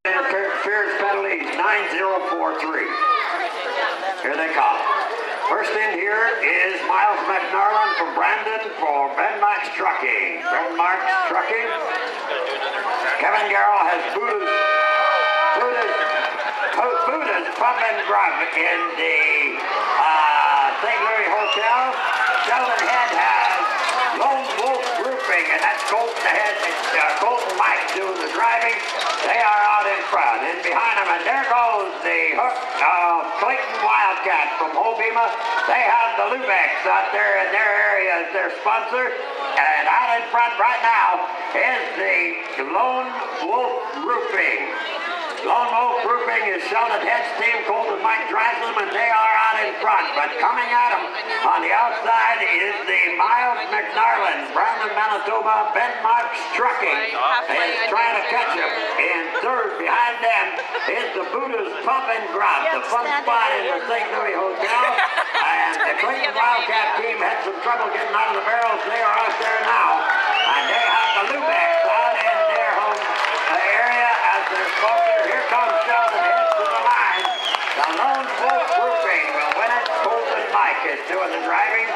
Interference penalties 9043. Here they come. First in here is Miles McNarland from Brandon for Ben Marks Trucking. Ben Marks Trucking. Kevin Gareau has Buddha's Pub and Grub in the St. Louis Hotel. Sheldon Head has Lone Wolf Roofing, and that's Colton Head. Colton Mike doing the driving. They are out in front. And behind them, and there goes the Hook Clayton Wildcat from Hobema. They have the Lubecks out there in their area as their sponsor. And out in front right now is the Lone Wolf Roofing. Lone Wolf Roofing is Sheldon Head's team. Colton Mike drives them, and they are out in front. But coming at them on the outside is the Miles McNarland, Brandon, Manitoba, Ben Marks Trucking is trying to catch him. In third, behind them, is the Buddha's Pub and Grub, the fun spot in the St. Louis Hotel. And the Clayton Wildcat team had some trouble getting out of the barrels. They are out there now. And they have the Lubecks out in their home area as their sponsor. Here comes Sheldon Head to the line. The Lone Wolf Roofing will win it. Colton Mike is doing the driving.